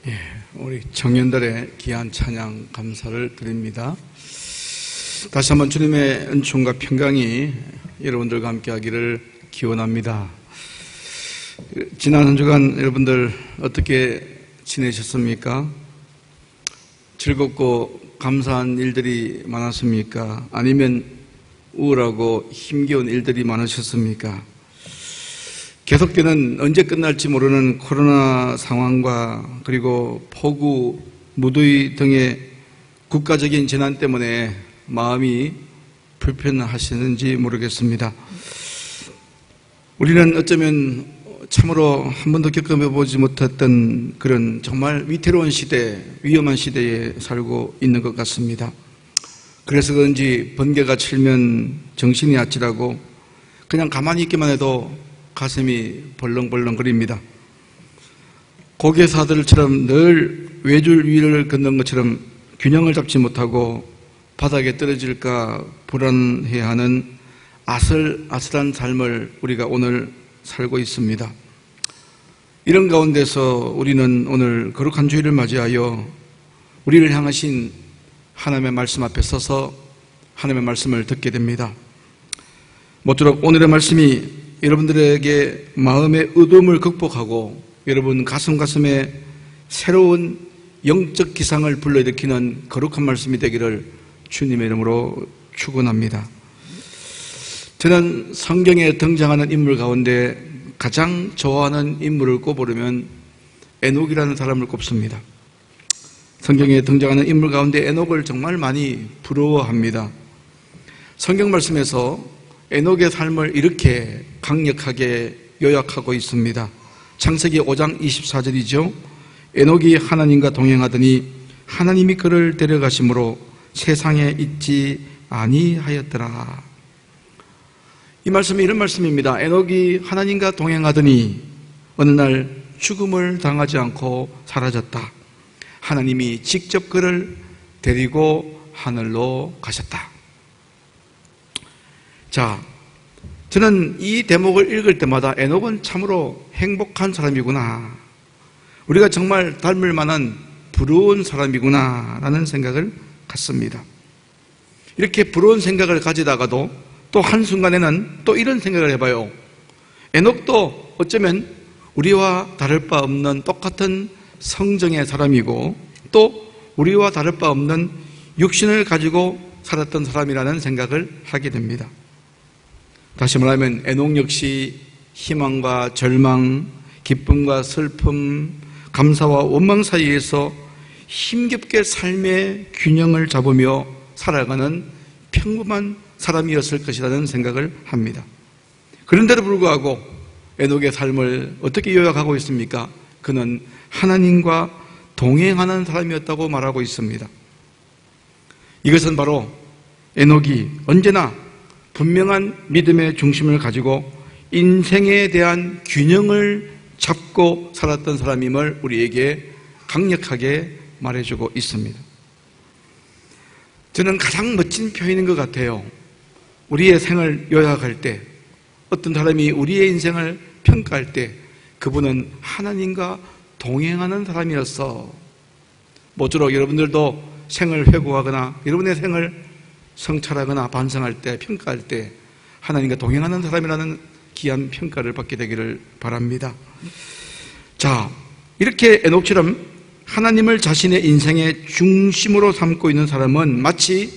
예, 우리 청년들의 귀한 찬양 감사를 드립니다. 다시 한번 주님의 은총과 평강이 여러분들과 함께하기를 기원합니다. 지난 한 주간 여러분들 어떻게 지내셨습니까? 즐겁고 감사한 일들이 많았습니까? 아니면 우울하고 힘겨운 일들이 많으셨습니까? 계속되는 언제 끝날지 모르는 코로나 상황과 그리고 폭우, 무더위 등의 국가적인 재난 때문에 마음이 불편하시는지 모르겠습니다. 우리는 어쩌면 참으로 한 번도 겪어보지 못했던 그런 정말 위태로운 시대, 위험한 시대에 살고 있는 것 같습니다. 그래서 그런지 번개가 치면 정신이 아찔하고 그냥 가만히 있기만 해도 가슴이 벌렁벌렁거립니다. 고개사들처럼 늘 외줄 위를 걷는 것처럼 균형을 잡지 못하고 바닥에 떨어질까 불안해하는 아슬아슬한 삶을 우리가 오늘 살고 있습니다. 이런 가운데서 우리는 오늘 거룩한 주일을 맞이하여 우리를 향하신 하나님의 말씀 앞에 서서 하나님의 말씀을 듣게 됩니다. 모쪼록 오늘의 말씀이 여러분들에게 마음의 어두움을 극복하고 여러분 가슴에 새로운 영적 기상을 불러일으키는 거룩한 말씀이 되기를 주님의 이름으로 축원합니다. 저는 성경에 등장하는 인물 가운데 가장 좋아하는 인물을 꼽으려면 에녹이라는 사람을 꼽습니다. 성경에 등장하는 인물 가운데 에녹을 정말 많이 부러워합니다. 성경 말씀에서 에녹의 삶을 이렇게 강력하게 요약하고 있습니다. 창세기 5장 24절이죠. 에녹이 하나님과 동행하더니 하나님이 그를 데려가심으로 세상에 있지 아니하였더라. 이 말씀이 이런 말씀입니다. 에녹이 하나님과 동행하더니 어느 날 죽음을 당하지 않고 사라졌다. 하나님이 직접 그를 데리고 하늘로 가셨다. 자, 저는 이 대목을 읽을 때마다 에녹은 참으로 행복한 사람이구나, 우리가 정말 닮을 만한 부러운 사람이구나 라는 생각을 갖습니다. 이렇게 부러운 생각을 가지다가도 또 한순간에는 또 이런 생각을 해봐요. 에녹도 어쩌면 우리와 다를 바 없는 똑같은 성정의 사람이고 또 우리와 다를 바 없는 육신을 가지고 살았던 사람이라는 생각을 하게 됩니다. 다시 말하면 에녹 역시 희망과 절망, 기쁨과 슬픔, 감사와 원망 사이에서 힘겹게 삶의 균형을 잡으며 살아가는 평범한 사람이었을 것이라는 생각을 합니다. 그런데도 불구하고 에녹의 삶을 어떻게 요약하고 있습니까? 그는 하나님과 동행하는 사람이었다고 말하고 있습니다. 이것은 바로 에녹이 언제나 분명한 믿음의 중심을 가지고 인생에 대한 균형을 잡고 살았던 사람임을 우리에게 강력하게 말해주고 있습니다. 저는 가장 멋진 표현인 것 같아요. 우리의 생을 요약할 때, 어떤 사람이 우리의 인생을 평가할 때 그분은 하나님과 동행하는 사람이었어. 모쪼록 여러분들도 생을 회고하거나 여러분의 생을 성찰하거나 반성할 때, 평가할 때 하나님과 동행하는 사람이라는 귀한 평가를 받게 되기를 바랍니다. 자, 이렇게 에녹처럼 하나님을 자신의 인생의 중심으로 삼고 있는 사람은 마치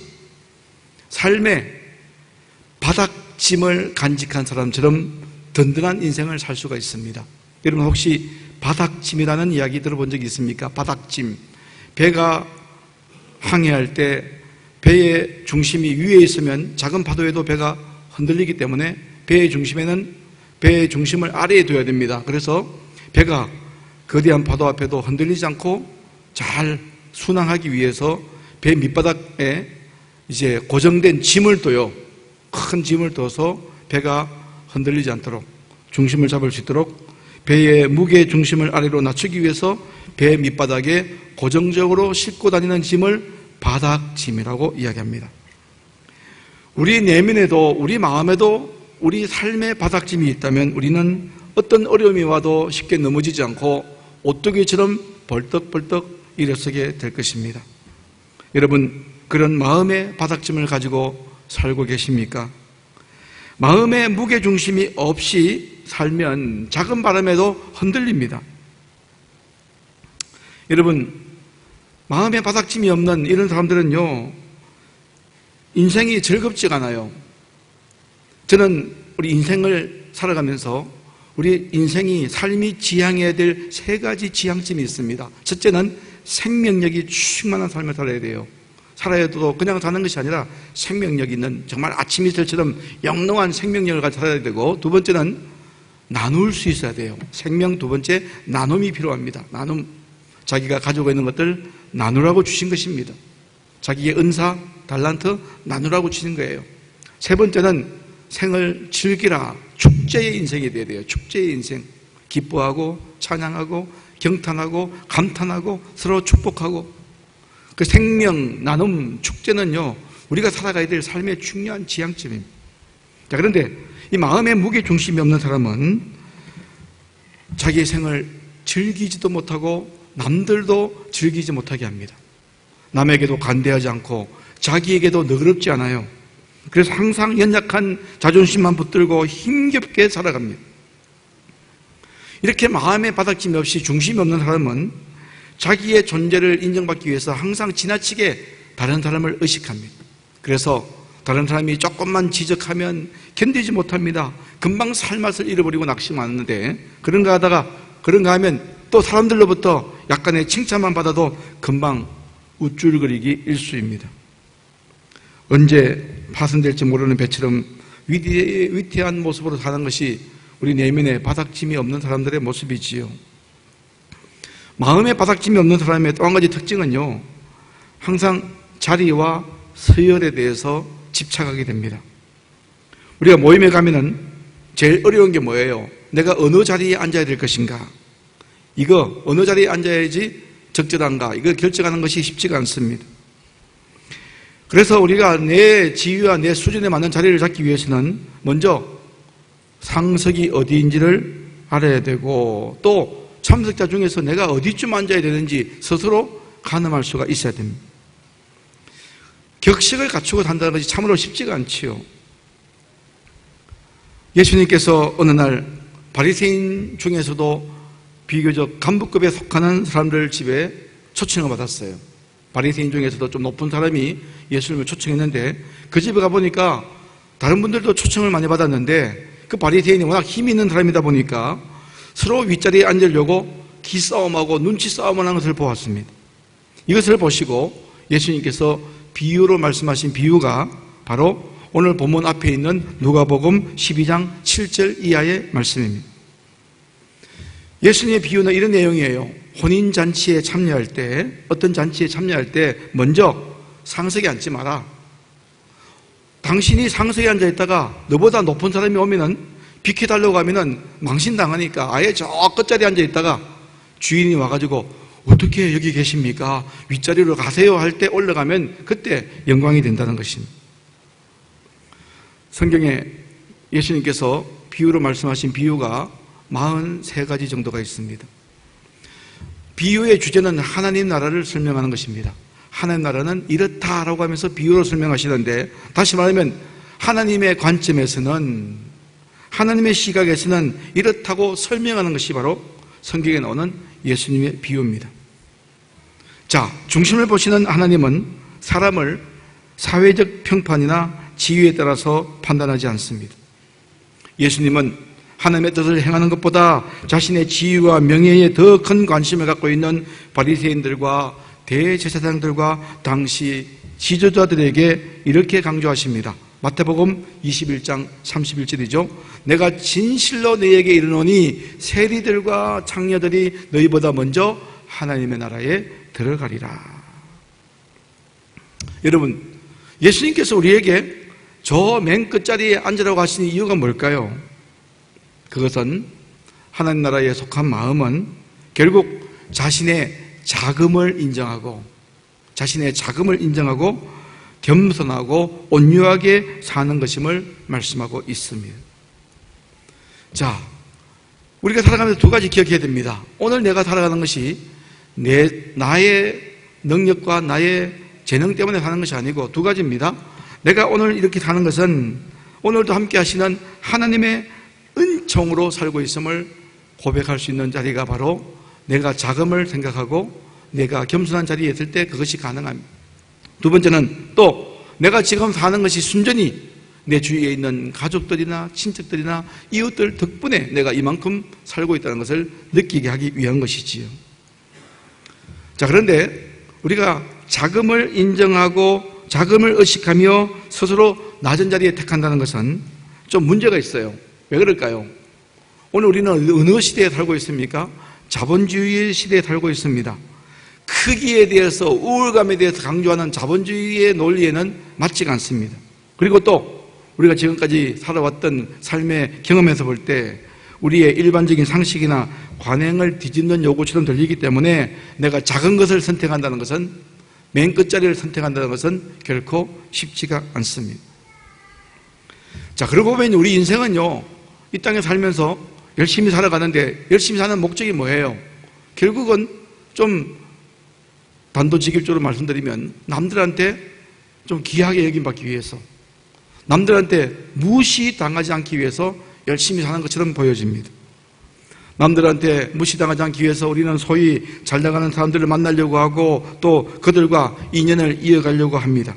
삶의 바닥짐을 간직한 사람처럼 든든한 인생을 살 수가 있습니다. 여러분 혹시 바닥짐이라는 이야기 들어본 적이 있습니까? 바닥짐. 배가 항해할 때 배의 중심이 위에 있으면 작은 파도에도 배가 흔들리기 때문에 배의 중심에는 배의 중심을 아래에 둬야 됩니다. 그래서 배가 거대한 파도 앞에도 흔들리지 않고 잘 순항하기 위해서 배 밑바닥에 이제 고정된 짐을 둬요. 큰 짐을 둬서 배가 흔들리지 않도록 중심을 잡을 수 있도록 배의 무게 중심을 아래로 낮추기 위해서 배 밑바닥에 고정적으로 싣고 다니는 짐을 바닥짐이라고 이야기합니다. 우리 내면에도 우리 마음에도 우리 삶의 바닥짐이 있다면 우리는 어떤 어려움이 와도 쉽게 넘어지지 않고 오뚜기처럼 벌떡벌떡 일어서게 될 것입니다. 여러분, 그런 마음의 바닥짐을 가지고 살고 계십니까? 마음의 무게중심이 없이 살면 작은 바람에도 흔들립니다. 여러분, 마음의 바닥짐이 없는 이런 사람들은요, 인생이 즐겁지가 않아요. 저는 우리 인생을 살아가면서 우리 인생이 삶이 지향해야 될 세 가지 지향점이 있습니다. 첫째는 생명력이 충만한 삶을 살아야 돼요. 살아야 해도 그냥 사는 것이 아니라 생명력 있는 정말 아침 이슬처럼 영롱한 생명력을 가지고 살아야 되고, 두 번째는 나눌 수 있어야 돼요. 생명 두 번째 나눔이 필요합니다. 나눔, 자기가 가지고 있는 것들 나누라고 주신 것입니다. 자기의 은사, 달란트 나누라고 주신 거예요. 세 번째는 생을 즐기라, 축제의 인생이 돼야 돼요. 축제의 인생, 기뻐하고 찬양하고 경탄하고 감탄하고 서로 축복하고, 그 생명, 나눔, 축제는요, 우리가 살아가야 될 삶의 중요한 지향점입니다. 자, 그런데 이 마음의 무게 중심이 없는 사람은 자기의 생을 즐기지도 못하고 남들도 즐기지 못하게 합니다. 남에게도 관대하지 않고 자기에게도 너그럽지 않아요. 그래서 항상 연약한 자존심만 붙들고 힘겹게 살아갑니다. 이렇게 마음의 바닥짐이 없이 중심이 없는 사람은 자기의 존재를 인정받기 위해서 항상 지나치게 다른 사람을 의식합니다. 그래서 다른 사람이 조금만 지적하면 견디지 못합니다. 금방 살맛을 잃어버리고 낙심하는데, 그런가 하면 또 사람들로부터 약간의 칭찬만 받아도 금방 우쭐거리기 일쑤입니다. 언제 파손될지 모르는 배처럼 위태한 모습으로 사는 것이 우리 내면에 바닥짐이 없는 사람들의 모습이지요. 마음에 바닥짐이 없는 사람의 또 한 가지 특징은요, 항상 자리와 서열에 대해서 집착하게 됩니다. 우리가 모임에 가면은 제일 어려운 게 뭐예요? 내가 어느 자리에 앉아야 될 것인가? 이거 어느 자리에 앉아야지 적절한가? 이거 결정하는 것이 쉽지가 않습니다. 그래서 우리가 내 지위와 내 수준에 맞는 자리를 잡기 위해서는 먼저 상석이 어디인지를 알아야 되고, 또 참석자 중에서 내가 어디쯤 앉아야 되는지 스스로 가늠할 수가 있어야 됩니다. 격식을 갖추고 산다는 것이 참으로 쉽지가 않지요. 예수님께서 어느 날 바리새인 중에서도 비교적 간부급에 속하는 사람들 집에 초청을 받았어요. 바리새인 중에서도 좀 높은 사람이 예수님을 초청했는데, 그 집에 가보니까 다른 분들도 초청을 많이 받았는데, 그 바리새인이 워낙 힘이 있는 사람이다 보니까 서로 윗자리에 앉으려고 기싸움하고 눈치 싸움을 하는 것을 보았습니다. 이것을 보시고 예수님께서 비유로 말씀하신 비유가 바로 오늘 본문 앞에 있는 누가복음 12장 7절 이하의 말씀입니다. 예수님의 비유는 이런 내용이에요. 혼인잔치에 참여할 때, 어떤 잔치에 참여할 때 먼저 상석에 앉지 마라. 당신이 상석에 앉아 있다가 너보다 높은 사람이 오면은 비켜달라고 하면은 망신당하니까 아예 저 끝자리에 앉아 있다가 주인이 와가지고 어떻게 여기 계십니까? 윗자리로 가세요 할 때 올라가면 그때 영광이 된다는 것입니다. 성경에 예수님께서 비유로 말씀하신 비유가 43가지 정도가 있습니다. 비유의 주제는 하나님 나라를 설명하는 것입니다. 하나님 나라는 이렇다라고 하면서 비유로 설명하시는데, 다시 말하면 하나님의 관점에서는, 하나님의 시각에서는 이렇다고 설명하는 것이 바로 성경에 나오는 예수님의 비유입니다. 자, 중심을 보시는 하나님은 사람을 사회적 평판이나 지위에 따라서 판단하지 않습니다. 예수님은 하나님의 뜻을 행하는 것보다 자신의 지위와 명예에 더 큰 관심을 갖고 있는 바리새인들과 대제사장들과 당시 지도자들에게 이렇게 강조하십니다. 마태복음 21장 31절이죠. 내가 진실로 너희에게 이르노니 세리들과 창녀들이 너희보다 먼저 하나님의 나라에 들어가리라. 여러분, 예수님께서 우리에게 저 맨 끝자리에 앉으라고 하시는 이유가 뭘까요? 그것은 하나님 나라에 속한 마음은 결국 자신의 자금을 인정하고 겸손하고 온유하게 사는 것임을 말씀하고 있습니다. 자, 우리가 살아가면서 두 가지 기억해야 됩니다. 오늘 내가 살아가는 것이 나의 능력과 나의 재능 때문에 사는 것이 아니고 두 가지입니다. 내가 오늘 이렇게 사는 것은 오늘도 함께 하시는 하나님의 은총으로 살고 있음을 고백할 수 있는 자리가 바로 내가 자금을 생각하고 내가 겸손한 자리에 있을 때 그것이 가능합니다. 두 번째는 또 내가 지금 사는 것이 순전히 내 주위에 있는 가족들이나 친척들이나 이웃들 덕분에 내가 이만큼 살고 있다는 것을 느끼게 하기 위한 것이지요. 자, 그런데 우리가 자금을 인정하고 자금을 의식하며 스스로 낮은 자리에 택한다는 것은 좀 문제가 있어요. 왜 그럴까요? 오늘 우리는 어느 시대에 살고 있습니까? 자본주의 시대에 살고 있습니다. 크기에 대해서, 우월감에 대해서 강조하는 자본주의의 논리에는 맞지가 않습니다. 그리고 또 우리가 지금까지 살아왔던 삶의 경험에서 볼 때 우리의 일반적인 상식이나 관행을 뒤집는 요구처럼 들리기 때문에 내가 작은 것을 선택한다는 것은, 맨 끝자리를 선택한다는 것은 결코 쉽지가 않습니다. 자, 그러고 보면 우리 인생은요, 이 땅에 살면서 열심히 살아가는데 열심히 사는 목적이 뭐예요? 결국은 좀 단도직입적으로 말씀드리면 남들한테 좀 귀하게 여김받기 위해서, 남들한테 무시당하지 않기 위해서 열심히 사는 것처럼 보여집니다. 남들한테 무시당하지 않기 위해서 우리는 소위 잘 나가는 사람들을 만나려고 하고 또 그들과 인연을 이어가려고 합니다.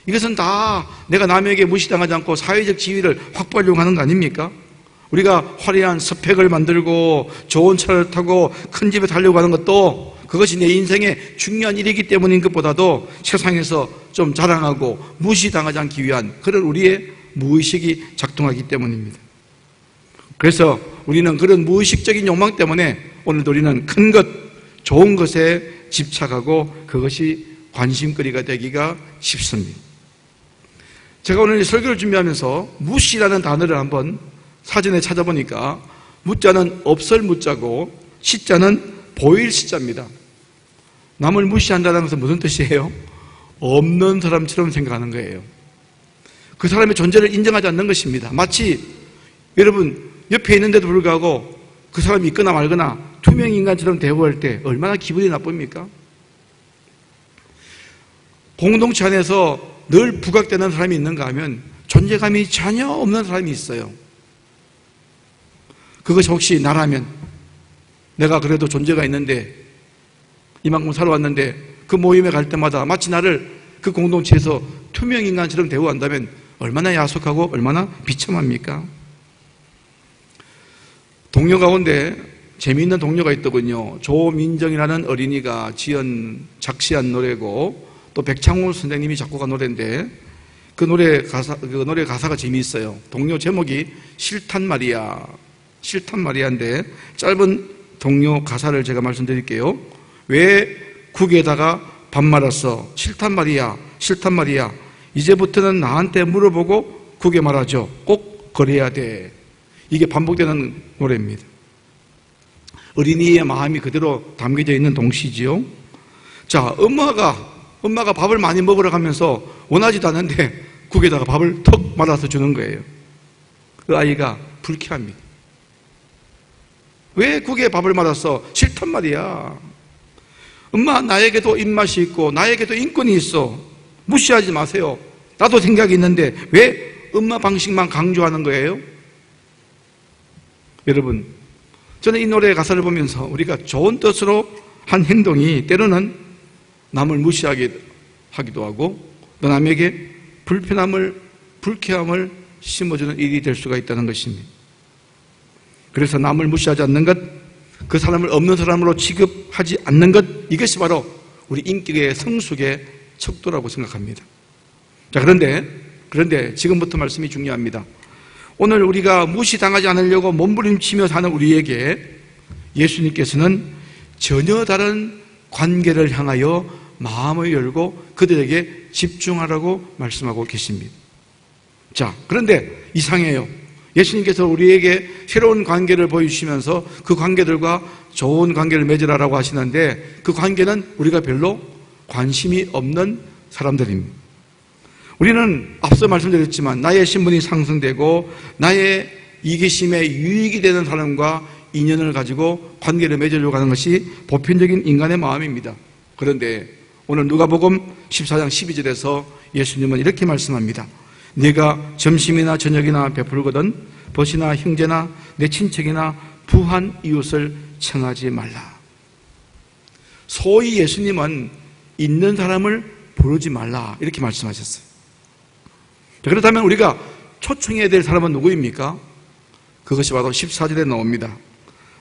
이것은 다 내가 남에게 무시당하지 않고 사회적 지위를 확보하려고 하는 거 아닙니까? 우리가 화려한 스펙을 만들고 좋은 차를 타고 큰 집에 살려고 하는 것도 그것이 내 인생의 중요한 일이기 때문인 것보다도 세상에서 좀 자랑하고 무시당하지 않기 위한 그런 우리의 무의식이 작동하기 때문입니다. 그래서 우리는 그런 무의식적인 욕망 때문에 오늘도 우리는 큰 것, 좋은 것에 집착하고 그것이 관심거리가 되기가 쉽습니다. 제가 오늘 설교를 준비하면서 무시라는 단어를 한번 사전에 찾아보니까 무자는 없을 무자고 시자는 보일 시자입니다. 남을 무시한다는 것은 무슨 뜻이에요? 없는 사람처럼 생각하는 거예요. 그 사람의 존재를 인정하지 않는 것입니다. 마치 여러분 옆에 있는데도 불구하고 그 사람이 있거나 말거나 투명인간처럼 대우할 때 얼마나 기분이 나쁩니까? 공동체 안에서 늘 부각되는 사람이 있는가 하면 존재감이 전혀 없는 사람이 있어요. 그것이 혹시 나라면 내가 그래도 존재가 있는데 이만큼 살아왔는데 그 모임에 갈 때마다 마치 나를 그 공동체에서 투명인간처럼 대우한다면 얼마나 야속하고 얼마나 비참합니까? 동료 가운데 재미있는 동료가 있더군요. 조민정이라는 어린이가 작시한 노래고 또 백창호 선생님이 작곡한 노래인데 그 노래 가사가 재미있어요. 동료 제목이 싫단 말이야. 싫단 말이야인데 짧은 동료 가사를 제가 말씀드릴게요. 왜 국에다가 밥 말았어? 싫단 말이야. 싫단 말이야. 이제부터는 나한테 물어보고 국에 말하죠. 꼭 그래야 돼. 이게 반복되는 노래입니다. 어린이의 마음이 그대로 담겨져 있는 동시지요. 자, 엄마가 밥을 많이 먹으러 가면서 원하지도 않는데 국에다가 밥을 턱 말아서 주는 거예요. 그 아이가 불쾌합니다. 왜 국에 밥을 말았어? 싫단 말이야. 엄마, 나에게도 입맛이 있고 나에게도 인권이 있어. 무시하지 마세요. 나도 생각이 있는데 왜 엄마 방식만 강조하는 거예요? 여러분, 저는 이 노래의 가사를 보면서 우리가 좋은 뜻으로 한 행동이 때로는 남을 무시하기도 하고 또 남에게 불쾌함을 심어주는 일이 될 수가 있다는 것입니다. 그래서 남을 무시하지 않는 것, 그 사람을 없는 사람으로 취급하지 않는 것, 이것이 바로 우리 인격의 성숙의 척도라고 생각합니다. 자, 그런데 지금부터 말씀이 중요합니다. 오늘 우리가 무시당하지 않으려고 몸부림치며 사는 우리에게 예수님께서는 전혀 다른 관계를 향하여 마음을 열고 그들에게 집중하라고 말씀하고 계십니다. 자, 그런데 이상해요. 예수님께서 우리에게 새로운 관계를 보여주시면서 그 관계들과 좋은 관계를 맺으라고 하시는데 그 관계는 우리가 별로 관심이 없는 사람들입니다. 우리는 앞서 말씀드렸지만 나의 신분이 상승되고 나의 이기심에 유익이 되는 사람과 인연을 가지고 관계를 맺으려고 하는 것이 보편적인 인간의 마음입니다. 그런데 오늘 누가복음 14장 12절에서 예수님은 이렇게 말씀합니다. 네가 점심이나 저녁이나 베풀거든 벗이나 형제나 내 친척이나 부한 이웃을 청하지 말라. 소위 예수님은 있는 사람을 부르지 말라 이렇게 말씀하셨어요. 그렇다면 우리가 초청해야 될 사람은 누구입니까? 그것이 바로 14절에 나옵니다.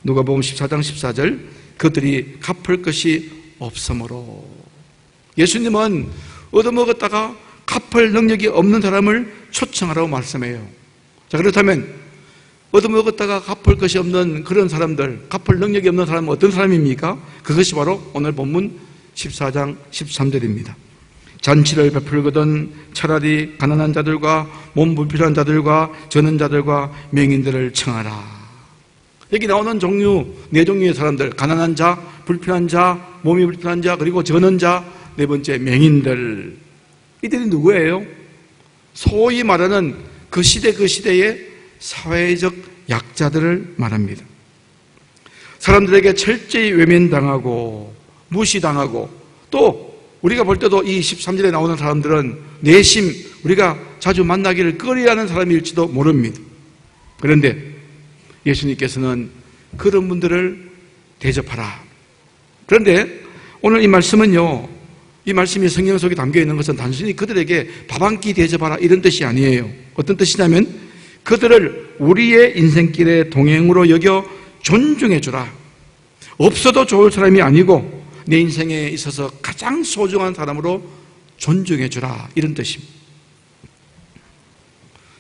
누가복음 14장 14절 그들이 갚을 것이 없으므로. 예수님은 얻어먹었다가 갚을 능력이 없는 사람을 초청하라고 말씀해요. 자, 그렇다면 얻어먹었다가 갚을 것이 없는 그런 사람들, 갚을 능력이 없는 사람은 어떤 사람입니까? 그것이 바로 오늘 본문 14장 13절입니다. 잔치를 베풀거든 차라리 가난한 자들과 몸 불필요한 자들과 저는 자들과 맹인들을 청하라. 여기 나오는 종류, 네 종류의 사람들, 가난한 자, 불필요한 자, 몸이 불필요한 자, 그리고 저는 자, 네 번째 맹인들. 이들이 누구예요? 소위 말하는 그 시대의 사회적 약자들을 말합니다. 사람들에게 철저히 외면당하고 무시당하고 또 우리가 볼 때도 이 13절에 나오는 사람들은 내심 우리가 자주 만나기를 꺼려하는 사람일지도 모릅니다. 그런데 예수님께서는 그런 분들을 대접하라. 그런데 오늘 이 말씀은요, 이 말씀이 성경 속에 담겨 있는 것은 단순히 그들에게 밥 한 끼 대접하라 이런 뜻이 아니에요. 어떤 뜻이냐면 그들을 우리의 인생길의 동행으로 여겨 존중해 주라. 없어도 좋을 사람이 아니고 내 인생에 있어서 가장 소중한 사람으로 존중해 주라 이런 뜻입니다.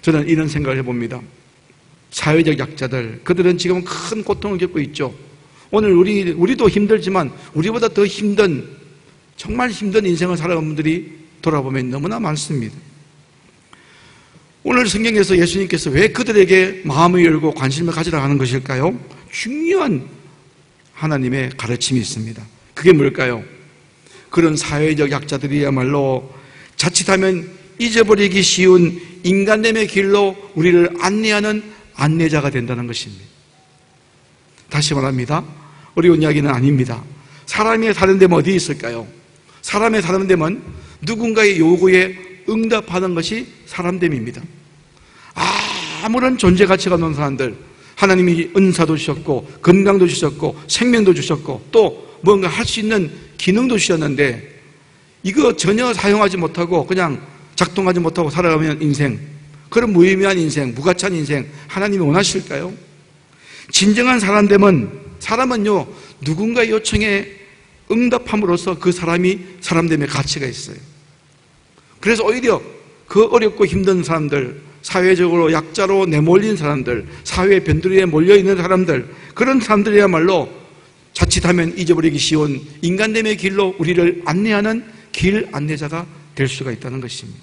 저는 이런 생각을 해봅니다. 사회적 약자들, 그들은 지금 큰 고통을 겪고 있죠. 오늘 우리도 힘들지만 우리보다 더 힘든, 정말 힘든 인생을 살아온 분들이 돌아보면 너무나 많습니다. 오늘 성경에서 예수님께서 왜 그들에게 마음을 열고 관심을 가지라 하는 것일까요? 중요한 하나님의 가르침이 있습니다. 그게 뭘까요? 그런 사회적 약자들이야말로 자칫하면 잊어버리기 쉬운 인간됨의 길로 우리를 안내하는 안내자가 된다는 것입니다. 다시 말합니다. 어려운 이야기는 아닙니다. 사람의 다른 데면 어디 있을까요? 사람의 다른 데면 누군가의 요구에 응답하는 것이 사람됨입니다. 아무런 존재 가치가 없는 사람들, 하나님이 은사도 주셨고 건강도 주셨고 생명도 주셨고 또 뭔가 할 수 있는 기능도 주셨는데 이거 전혀 사용하지 못하고 그냥 작동하지 못하고 살아가면 인생, 그런 무의미한 인생, 무가치한 인생 하나님이 원하실까요? 진정한 사람은요 누군가의 요청에 응답함으로써 그 사람이 사람됨의 가치가 있어요. 그래서 오히려 그 어렵고 힘든 사람들, 사회적으로 약자로 내몰린 사람들, 사회 변두리에 몰려있는 사람들, 그런 사람들이야말로 자칫하면 잊어버리기 쉬운 인간됨의 길로 우리를 안내하는 길 안내자가 될 수가 있다는 것입니다.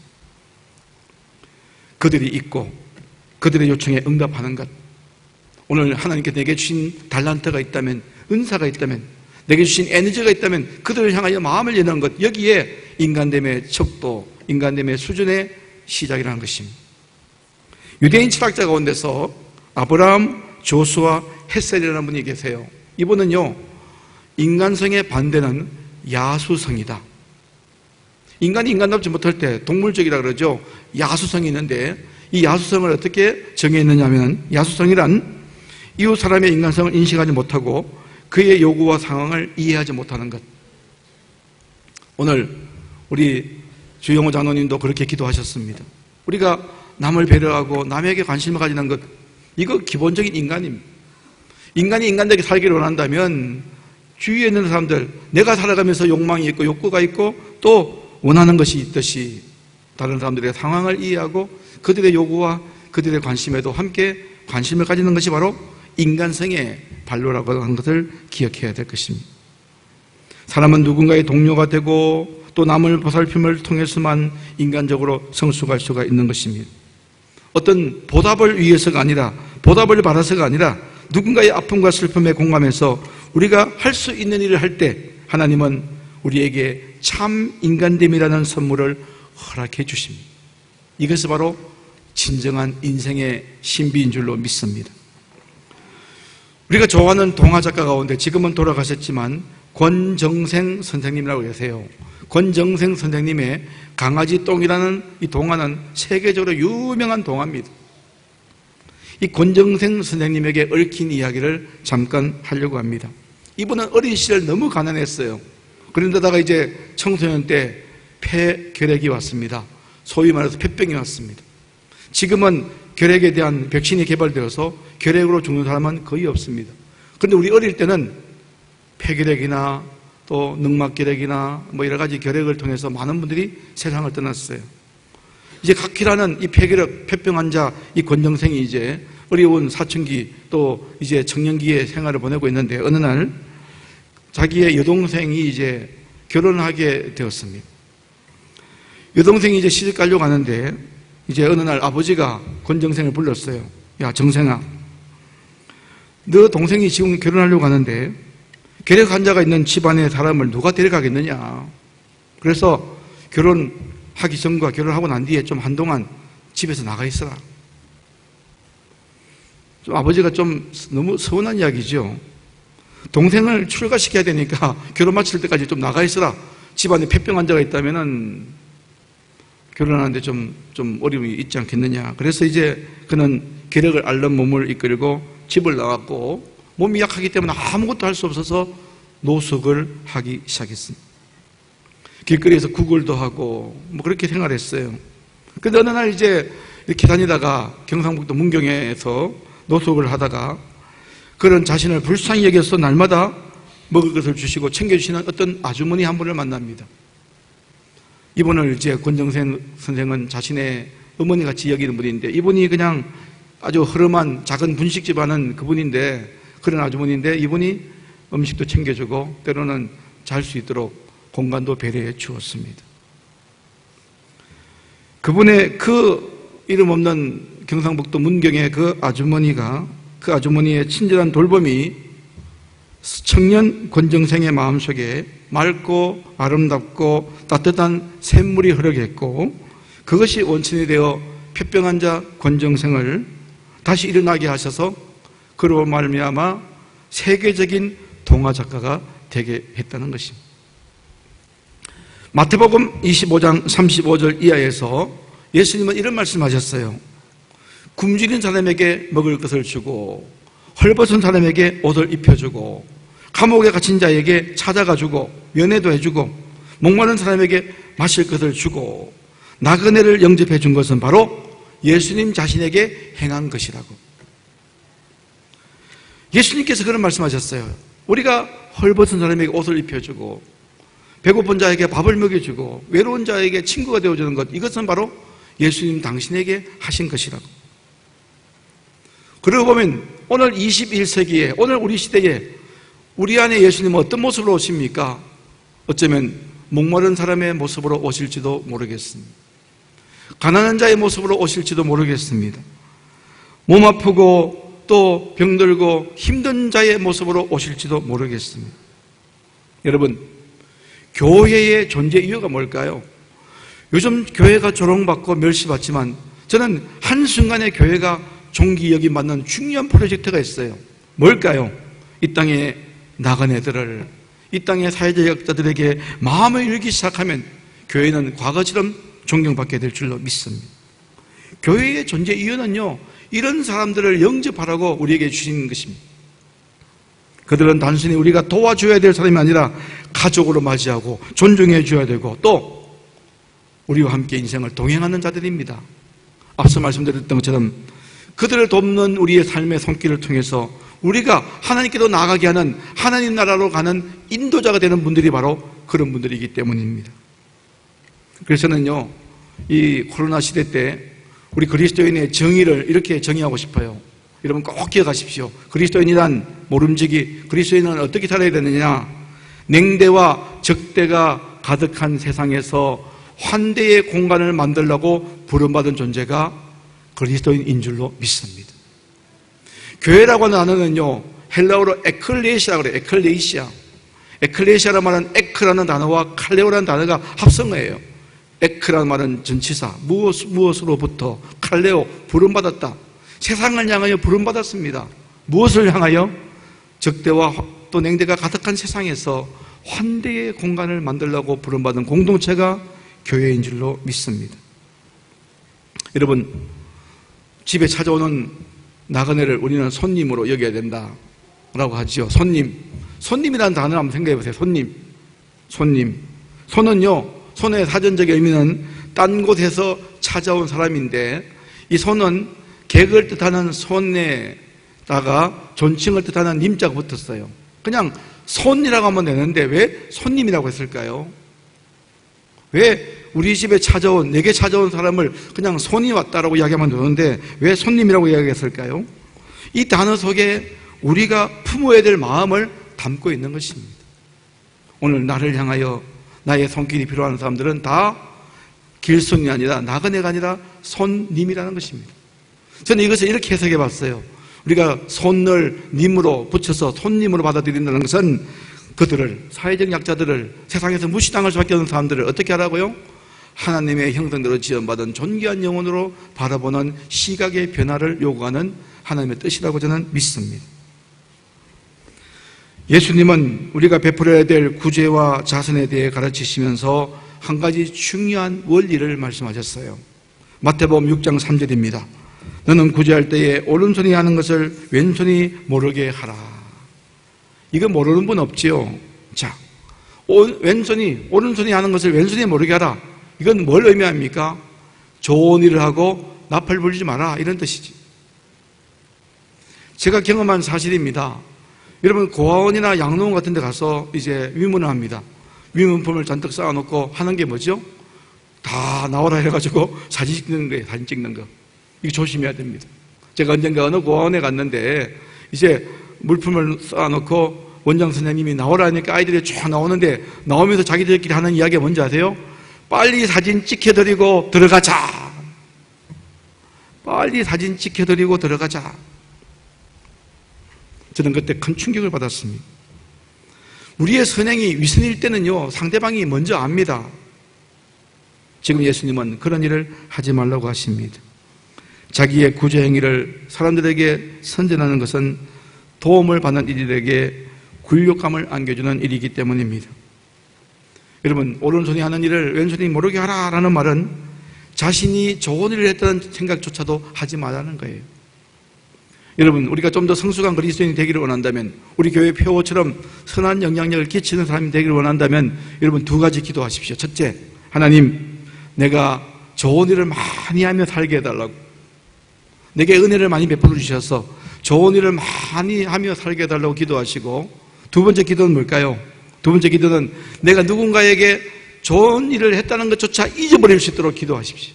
그들이 있고 그들의 요청에 응답하는 것, 오늘 하나님께 내게 주신 달란트가 있다면, 은사가 있다면, 내게 주신 에너지가 있다면 그들을 향하여 마음을 여는 것, 여기에 인간됨의 척도, 인간됨의 수준의 시작이라는 것입니다. 유대인 철학자 가운데서 아브라함, 조수아, 헷셀이라는 분이 계세요. 이분은요 인간성의 반대는 야수성이다. 인간이 인간답지 못할 때 동물적이라 그러죠. 야수성이 있는데 이 야수성을 어떻게 정의했느냐면, 야수성이란 이웃 사람의 인간성을 인식하지 못하고 그의 요구와 상황을 이해하지 못하는 것. 오늘 우리 주영호 장로님도 그렇게 기도하셨습니다. 우리가 남을 배려하고 남에게 관심을 가지는 것, 이거 기본적인 인간입니다. 인간이 인간되게 살기를 원한다면 주위에 있는 사람들, 내가 살아가면서 욕망이 있고 욕구가 있고 또 원하는 것이 있듯이 다른 사람들의 상황을 이해하고 그들의 요구와 그들의 관심에도 함께 관심을 가지는 것이 바로 인간성의 발로라고 하는 것을 기억해야 될 것입니다. 사람은 누군가의 동료가 되고 또 남을 보살핌을 통해서만 인간적으로 성숙할 수가 있는 것입니다. 어떤 보답을 위해서가 아니라, 보답을 받아서가 아니라 누군가의 아픔과 슬픔에 공감해서 우리가 할 수 있는 일을 할 때 하나님은 우리에게 참 인간됨이라는 선물을 허락해 주십니다. 이것이 바로 진정한 인생의 신비인 줄로 믿습니다. 우리가 좋아하는 동화 작가 가운데 지금은 돌아가셨지만 권정생 선생님이라고 계세요. 권정생 선생님의 강아지 똥이라는 이 동화는 세계적으로 유명한 동화입니다. 이 권정생 선생님에게 얽힌 이야기를 잠깐 하려고 합니다. 이분은 어린 시절 너무 가난했어요. 그런데다가 이제 청소년 때 폐결핵이 왔습니다. 소위 말해서 폐병이 왔습니다. 지금은 결핵에 대한 백신이 개발되어서 결핵으로 죽는 사람은 거의 없습니다. 그런데 우리 어릴 때는 폐결핵이나 또 늑막결핵이나 뭐 여러 가지 결핵을 통해서 많은 분들이 세상을 떠났어요. 이제 각기라는 이 폐결핵, 폐병 환자 이 권정생이 이제 어려운 사춘기 또 이제 청년기의 생활을 보내고 있는데 어느 날 자기의 여동생이 이제 결혼하게 되었습니다. 여동생이 이제 시집 가려고 하는데 이제 어느 날 아버지가 권정생을 불렀어요. 야, 정생아, 너 동생이 지금 결혼하려고 하는데 결핵 환자가 있는 집안의 사람을 누가 데려가겠느냐. 그래서 결혼하기 전과 결혼하고 난 뒤에 좀 한동안 집에서 나가 있어라. 좀 아버지가 좀 너무 서운한 이야기죠. 동생을 출가시켜야 되니까 결혼 마칠 때까지 좀 나가 있어라. 집안에 폐병 환자가 있다면은 결혼하는데 좀 어려움이 있지 않겠느냐. 그래서 이제 그는 결핵을 앓는 몸을 이끌고 집을 나갔고 몸이 약하기 때문에 아무것도 할 수 없어서 노숙을 하기 시작했습니다. 길거리에서 구걸도 하고 뭐 그렇게 생활했어요. 그런데 어느 날 이제 이렇게 다니다가 경상북도 문경에서 노숙을 하다가 그런 자신을 불쌍히 여겨서 날마다 먹을 것을 주시고 챙겨주시는 어떤 아주머니 한 분을 만납니다. 이분을 이제 권정생 선생은 자신의 어머니 같이 여기는 분인데 이분이 그냥 아주 허름한 작은 분식집 하는 그분인데 그런 아주머니인데 이분이 음식도 챙겨주고 때로는 잘 수 있도록 공간도 배려해 주었습니다. 그분의 그 이름 없는 경상북도 문경의 그 아주머니가 그 아주머니의 친절한 돌봄이 청년 권정생의 마음속에 맑고 아름답고 따뜻한 샘물이 흐르겠고 그것이 원천이 되어 폐병 환자 권정생을 다시 일어나게 하셔서 그로 말미암아 세계적인 동화 작가가 되게 했다는 것입니다. 마태복음 25장 35절 이하에서 예수님은 이런 말씀하셨어요. 굶주린 사람에게 먹을 것을 주고 헐벗은 사람에게 옷을 입혀주고 감옥에 갇힌 자에게 찾아가주고 면회도 해주고 목마른 사람에게 마실 것을 주고 나그네를 영접해 준 것은 바로 예수님 자신에게 행한 것이라고. 예수님께서 그런 말씀하셨어요. 우리가 헐벗은 사람에게 옷을 입혀주고 배고픈 자에게 밥을 먹여주고 외로운 자에게 친구가 되어주는 것, 이것은 바로 예수님 당신에게 하신 것이라고. 그러고 보면 오늘 21세기에 오늘 우리 시대에 우리 안에 예수님은 어떤 모습으로 오십니까? 어쩌면 목마른 사람의 모습으로 오실지도 모르겠습니다. 가난한 자의 모습으로 오실지도 모르겠습니다. 몸 아프고 또 병들고 힘든 자의 모습으로 오실지도 모르겠습니다. 여러분, 교회의 존재 이유가 뭘까요? 요즘 교회가 조롱받고 멸시받지만 저는 한순간에 교회가 존귀 여김받는 중요한 프로젝트가 있어요. 뭘까요? 이 땅에 나그네들을, 이 땅의 사회적 약자들에게 마음을 열기 시작하면 교회는 과거처럼 존경받게 될 줄로 믿습니다. 교회의 존재 이유는요, 이런 사람들을 영접하라고 우리에게 주신 것입니다. 그들은 단순히 우리가 도와줘야 될 사람이 아니라 가족으로 맞이하고 존중해 줘야 되고 또 우리와 함께 인생을 동행하는 자들입니다. 앞서 말씀드렸던 것처럼 그들을 돕는 우리의 삶의 손길을 통해서 우리가 하나님께로 나아가게 하는 하나님 나라로 가는 인도자가 되는 분들이 바로 그런 분들이기 때문입니다. 그래서 저는요, 이 코로나 시대 때 우리 그리스도인의 정의를 이렇게 정의하고 싶어요. 여러분 꼭 기억하십시오. 그리스도인이란 모름지기, 그리스도인은 어떻게 살아야 되느냐? 냉대와 적대가 가득한 세상에서 환대의 공간을 만들려고 부름받은 존재가 그리스도인인 줄로 믿습니다. 교회라고 하는 단어는요, 헬라어로 에클레시아라고 그래요. 에클레시아. 에클레시아라는 말은 에크라는 단어와 칼레오라는 단어가 합성어예요. 에크라는 말은 전치사, 무엇으로부터, 칼레오, 부름받았다. 세상을 향하여 부름받았습니다. 무엇을 향하여? 적대와 또 냉대가 가득한 세상에서 환대의 공간을 만들려고 부름받은 공동체가 교회인 줄로 믿습니다. 여러분, 집에 찾아오는 나그네를 우리는 손님으로 여겨야 된다라고 하죠. 손님이라는 단어를 한번 생각해 보세요. 손님. 손은요, 손의 사전적인 의미는 딴 곳에서 찾아온 사람인데, 이 손은 객을 뜻하는 손에다가 존칭을 뜻하는 님자가 붙었어요. 그냥 손이라고 하면 되는데 왜 손님이라고 했을까요? 왜 우리 집에 찾아온, 내게 찾아온 사람을 그냥 손이 왔다라고 이야기하면 되는데 왜 손님이라고 이야기했을까요? 이 단어 속에 우리가 품어야 될 마음을 담고 있는 것입니다. 오늘 나를 향하여 나의 손길이 필요한 사람들은 다 길손이 아니라 나그네가 아니라 손님이라는 것입니다. 저는 이것을 이렇게 해석해 봤어요. 우리가 손을 님으로 붙여서 손님으로 받아들인다는 것은 그들을, 사회적 약자들을, 세상에서 무시당할 수밖에 없는 사람들을 어떻게 하라고요? 하나님의 형상대로 지원받은 존귀한 영혼으로 바라보는 시각의 변화를 요구하는 하나님의 뜻이라고 저는 믿습니다. 예수님은 우리가 베풀어야 될 구제와 자선에 대해 가르치시면서 한 가지 중요한 원리를 말씀하셨어요. 마태복음 6장 3절입니다. 너는 구제할 때에 오른손이 하는 것을 왼손이 모르게 하라. 이거 모르는 분 없지요? 자, 오른손이 하는 것을 왼손이 모르게 하라. 이건 뭘 의미합니까? 좋은 일을 하고 나팔 불지 마라, 이런 뜻이지. 제가 경험한 사실입니다. 여러분, 고아원이나 양로원 같은 데 가서 이제 위문을 합니다. 위문품을 잔뜩 쌓아놓고 하는 게 뭐죠? 다 나오라 해가지고 사진 찍는 거예요. 사진 찍는 거. 이거 조심해야 됩니다. 제가 언젠가 어느 고아원에 갔는데 이제 물품을 쌓아놓고 원장 선생님이 나오라 하니까 아이들이 쫙 나오는데 나오면서 자기들끼리 하는 이야기가 뭔지 아세요? 빨리 사진 찍혀드리고 들어가자. 빨리 사진 찍혀드리고 들어가자. 저는 그때 큰 충격을 받았습니다. 우리의 선행이 위선일 때는요, 상대방이 먼저 압니다. 지금 예수님은 그런 일을 하지 말라고 하십니다. 자기의 구제 행위를 사람들에게 선전하는 것은 도움을 받는 이들에게 굴욕감을 안겨주는 일이기 때문입니다. 여러분, 오른손이 하는 일을 왼손이 모르게 하라라는 말은 자신이 좋은 일을 했다는 생각조차도 하지 말라는 거예요. 여러분, 우리가 좀 더 성숙한 그리스도인이 되기를 원한다면, 우리 교회 표어처럼 선한 영향력을 끼치는 사람이 되기를 원한다면 여러분, 두 가지 기도하십시오. 첫째, 하나님, 내가 좋은 일을 많이 하며 살게 해달라고, 내게 은혜를 많이 베풀어 주셔서 좋은 일을 많이 하며 살게 해달라고 기도하시고, 두 번째 기도는 뭘까요? 두 번째 기도는 내가 누군가에게 좋은 일을 했다는 것조차 잊어버릴 수 있도록 기도하십시오.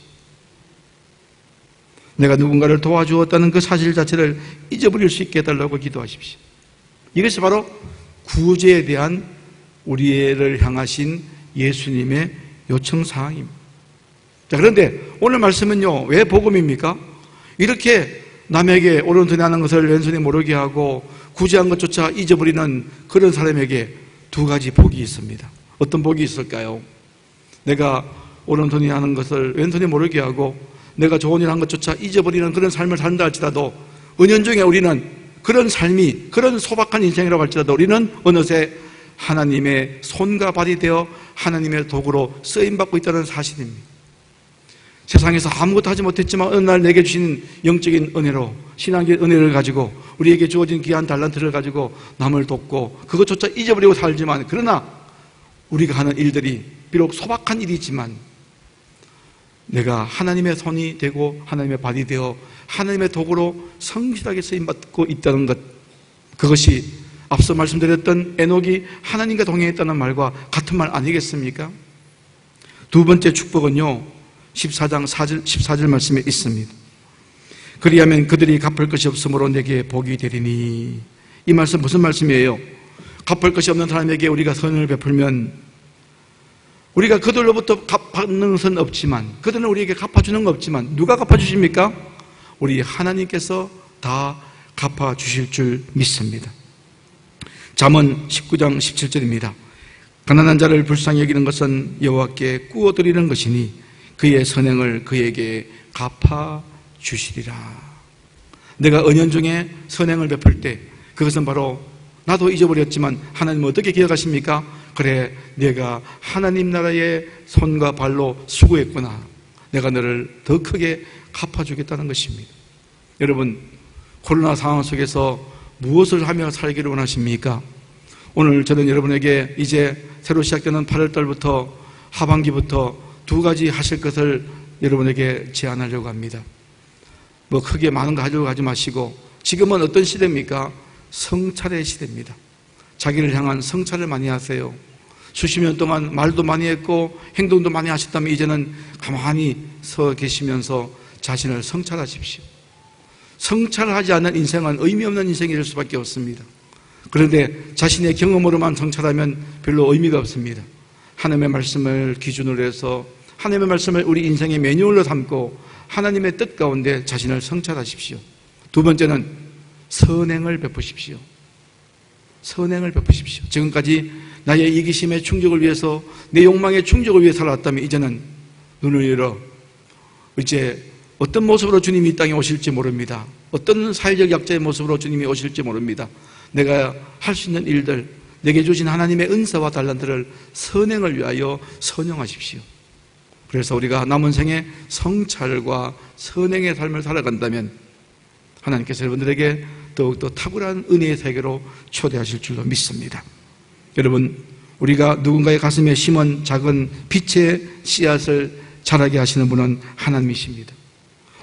내가 누군가를 도와주었다는 그 사실 자체를 잊어버릴 수 있게 해달라고 기도하십시오. 이것이 바로 구제에 대한 우리를 향하신 예수님의 요청사항입니다. 자, 그런데 오늘 말씀은요, 왜 복음입니까? 이렇게 남에게 오른손이 하는 것을 왼손이 모르게 하고 구제한 것조차 잊어버리는 그런 사람에게 두 가지 복이 있습니다. 어떤 복이 있을까요? 내가 오른손이 하는 것을 왼손이 모르게 하고 내가 좋은 일 한 것조차 잊어버리는 그런 삶을 산다 할지라도, 은연중에 우리는 그런 삶이, 그런 소박한 인생이라고 할지라도 우리는 어느새 하나님의 손과 발이 되어 하나님의 도구로 쓰임받고 있다는 사실입니다. 세상에서 아무것도 하지 못했지만 어느 날 내게 주신 영적인 은혜로, 신앙의 은혜를 가지고 우리에게 주어진 귀한 달란트를 가지고 남을 돕고 그것조차 잊어버리고 살지만, 그러나 우리가 하는 일들이 비록 소박한 일이지만 내가 하나님의 손이 되고 하나님의 발이 되어 하나님의 도구로 성실하게 쓰임받고 있다는 것, 그것이 앞서 말씀드렸던 에녹이 하나님과 동행했다는 말과 같은 말 아니겠습니까? 두 번째 축복은요, 14장 14절 말씀에 있습니다. 그리하면 그들이 갚을 것이 없으므로 내게 복이 되리니. 이 말씀 무슨 말씀이에요? 갚을 것이 없는 사람에게 우리가 선을 베풀면 우리가 그들로부터 갚는 것은 없지만, 그들은 우리에게 갚아주는 건 없지만 누가 갚아주십니까? 우리 하나님께서 다 갚아주실 줄 믿습니다. 잠언 19장 17절입니다. 가난한 자를 불쌍히 여기는 것은 여호와께 꾸어드리는 것이니 그의 선행을 그에게 갚아주시리라. 내가 은연중에 선행을 베풀 때 그것은 바로 나도 잊어버렸지만 하나님은 어떻게 기억하십니까? 그래, 내가 하나님 나라의 손과 발로 수고했구나. 내가 너를 더 크게 갚아주겠다는 것입니다. 여러분, 코로나 상황 속에서 무엇을 하며 살기를 원하십니까? 오늘 저는 여러분에게 이제 새로 시작되는 8월 달부터 하반기부터 두 가지 하실 것을 여러분에게 제안하려고 합니다. 뭐 크게 많은 거 하려고 하지 마시고, 지금은 어떤 시대입니까? 성찰의 시대입니다. 자기를 향한 성찰을 많이 하세요. 수십 년 동안 말도 많이 했고 행동도 많이 하셨다면 이제는 가만히 서 계시면서 자신을 성찰하십시오. 성찰하지 않는 인생은 의미 없는 인생이 될 수밖에 없습니다. 그런데 자신의 경험으로만 성찰하면 별로 의미가 없습니다. 하나님의 말씀을 기준으로 해서 하나님의 말씀을 우리 인생의 매뉴얼로 삼고 하나님의 뜻 가운데 자신을 성찰하십시오. 두 번째는 선행을 베푸십시오. 선행을 베푸십시오. 지금까지 나의 이기심의 충족을 위해서, 내 욕망의 충족을 위해 살아왔다면 이제는 눈을 열어 이제 어떤 모습으로 주님이 이 땅에 오실지 모릅니다. 어떤 사회적 약자의 모습으로 주님이 오실지 모릅니다. 내가 할 수 있는 일들, 내게 주신 하나님의 은사와 달란트를 선행을 위하여 선용하십시오. 그래서 우리가 남은 생에 성찰과 선행의 삶을 살아간다면 하나님께서 여러분들에게 더욱더 탁월한 은혜의 세계로 초대하실 줄로 믿습니다. 여러분, 우리가 누군가의 가슴에 심은 작은 빛의 씨앗을 자라게 하시는 분은 하나님이십니다.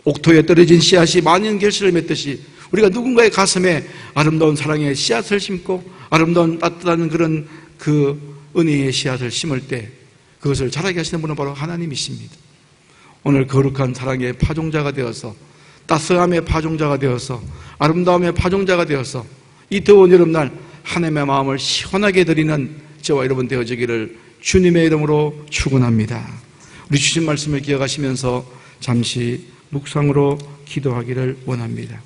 옥토에 떨어진 씨앗이 많은 결실을 맺듯이 우리가 누군가의 가슴에 아름다운 사랑의 씨앗을 심고 아름다운 따뜻한 그런 그 은혜의 씨앗을 심을 때 그것을 자라게 하시는 분은 바로 하나님이십니다. 오늘 거룩한 사랑의 파종자가 되어서, 따스함의 파종자가 되어서, 아름다움의 파종자가 되어서 이 더운 여름날 하나님의 마음을 시원하게 드리는 저와 여러분 되어지기를 주님의 이름으로 축원합니다. 우리 주신 말씀을 기억하시면서 잠시 묵상으로 기도하기를 원합니다.